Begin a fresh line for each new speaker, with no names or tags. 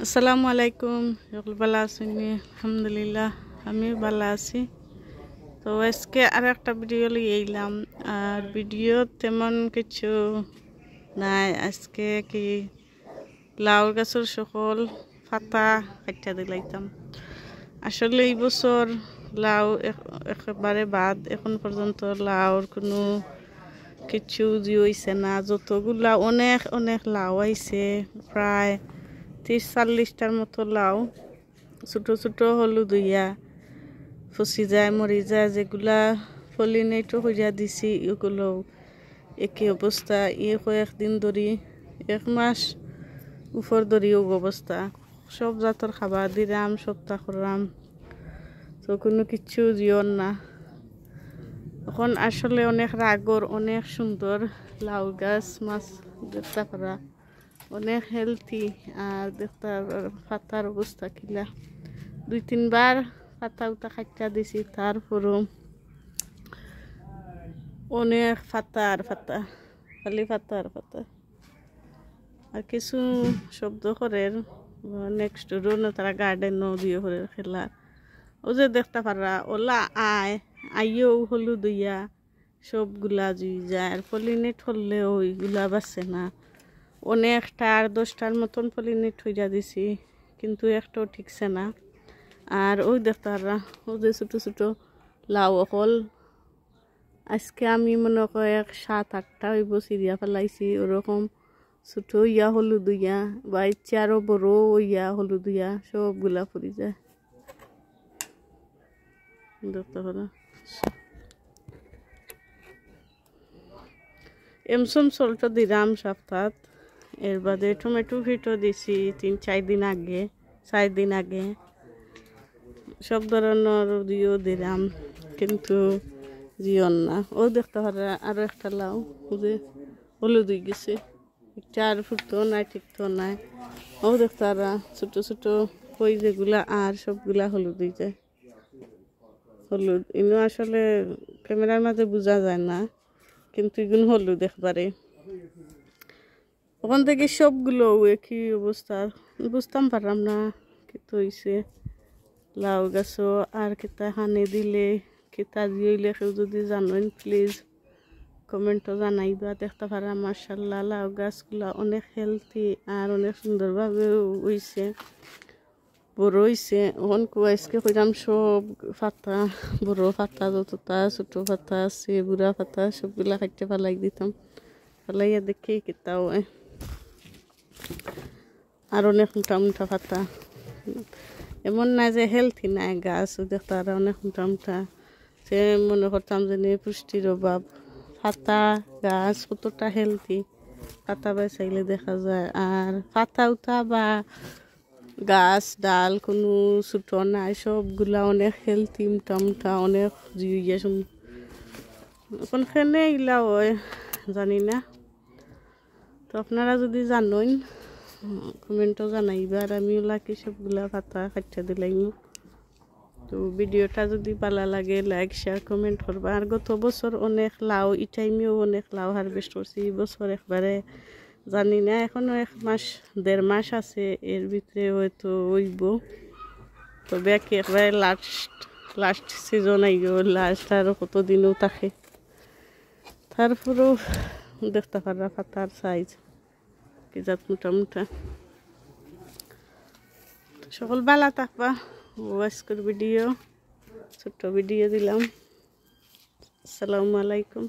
আসসালামু আলাইকুম। সকল ভালো আছেন? আলহামদুলিল্লাহ আমি ভালো আছি। তো আজকে আর একটা ভিডিও লিয়ে এলাম, আর ভিডিও তেমন কিছু নাই। আজকে কি লাউ গাছের সকল পাতা কাটতে দিলাইতাম। আসলে এই বছর লাউ একেবারে বাদ, এখন পর্যন্ত লাউর কোনো কিছু হইছে না। যতগুলা অনেক অনেক লাউ আইছে, প্রায় 30-40টার মতো লাউ ছোট ছোট হলুদ হইয়া ফসি যায়, মরি যায়। যেগুলা পলিনেটও হইয়া দিছি এগুলো একই অবস্থা। কয়েকদিন ধরি, 1 মাস উপর ধরিও অবস্থা। সব জাতর খাবার দিলাম, সপ্তাহ করলাম, তো কোনো কিছু জিওর না। এখন আসলে অনেক রাগর, অনেক সুন্দর লাউ গাছ, মাছ দেখতে পারা অনেক হেলথি। আর দেখতে পাতার অবস্থা কিলা, 2-3 বার পাতা উতা খাইটা দিছি, তারপরও অনেক পাতা আর পাতা, খালি পাতা আর পাতা। আর কিছু শব্দ করে নেক্সট রোড তারা গার্ডেনও দিয়ে করে খেলা। ও যে দেখতে পারা ওলা আইও হলুদ হইয়া সবগুলা জুই যায়। আর পলিনেট হলেও ওইগুলা বাঁচে না। অনেকটা 10টার মতন পলিনেট হইয়া দিছি, কিন্তু একটাও ঠিকছে না। আর ওই দেখতে পারা ও যে ছোটো ছোটো লাউ অকল আজকে আমি মনে করি 7-8টা হইব চিরিয়া ফেলাইছি। ওরকম ছোটো ইয়া হলুদ ইয়া বা ইচ্ছে আরও বড় ইয়া হলুদ ইয়া সবগুলা পড়ি যায় দেখতে পারা। এমসম সল্টও দিলাম সপ্তাহ। এর বাদে টমেটো ফিটও দিছি 4 দিন আগে। সব ধরনের দিয়েও দিলাম, কিন্তু জিওন না। ও দেখতে পারা আরও একটা লাউ যে হলুদ হয়ে গেছে, একটা আর ফুটতো নাই, ঠিকতো নাই। ও দেখতে পারা ছোটো ছোটো কই যেগুলা আর সবগুলা হলুদ হয়ে যায়। হলুদ ইনো আসলে ক্যামেরার মাঝে বোঝা যায় না, কিন্তু এগুলো হলুদ একবারে। ওখান থেকে সবগুলো একই অবস্থা, বুঝতাম পারলাম না কিন্তু হয়েছে। লাউ গাছও আর কিতা হানি দিলে কিতা দিলে কেউ যদি জানেন প্লিজ কমেন্টও জানাইবা। দেখতে পারা মাশাআল্লাহ লাউ গাছগুলা অনেক হেলথি আর অনেক সুন্দরভাবে হইছে, বড় হইছে। ওখান কুয়াইসকে কইলাম সব পাতা, বড় পাতা যতটা ছোট পাতা আছে, বুড়া পাতা সবগুলা খাইতে পালাই দিতাম। পালাইয়া দেখি কিতা হয়। আর অনেক মোটা মোটা পাতা, এমন না যে হেলথি নাই গাছ। দেখতে আর অনেক মোটা মোটা, সে মনে করতাম যে পুষ্টির অভাব। পাতা গাছ কতটা হেলথি, পাতা বেচাইলে দেখা যায়। আর পাতা উঠা বা গাছ ডাল কোনো ছোটো নাই, সবগুলা অনেক হেলথি, মোটা মোটা অনেক জিয়ে। এখন খেনে এগুলা হয় জানি না, তো আপনারা যদি জানেন কমেন্টও জানাইবা। আর আমি ওলাকি সবগুলা পাতা কাটতে দিলাম। তো ভিডিওটা যদি ভালো লাগে লাইক শেয়ার কমেন্ট করবা। আর গত বছর অনেক লাউ, এই টাইমেও অনেক লাউ হারভেস্ট করছি। এই বছর একবারে জানি না, এখনও 1-1.5 মাস আছে, এর ভিতরে হয়তো হইব। তবে একবারে লাস্ট সিজন আইব, লাস্ট আরও কতদিনও থাকে। তারপরেও দেখতে পারা পাতার সাইজ কি জাত মোটা মোটা। সকল ভালো থাকবা। আজকের ভিডিও ছোট্ট ভিডিও দিলাম। আসসালামু আলাইকুম।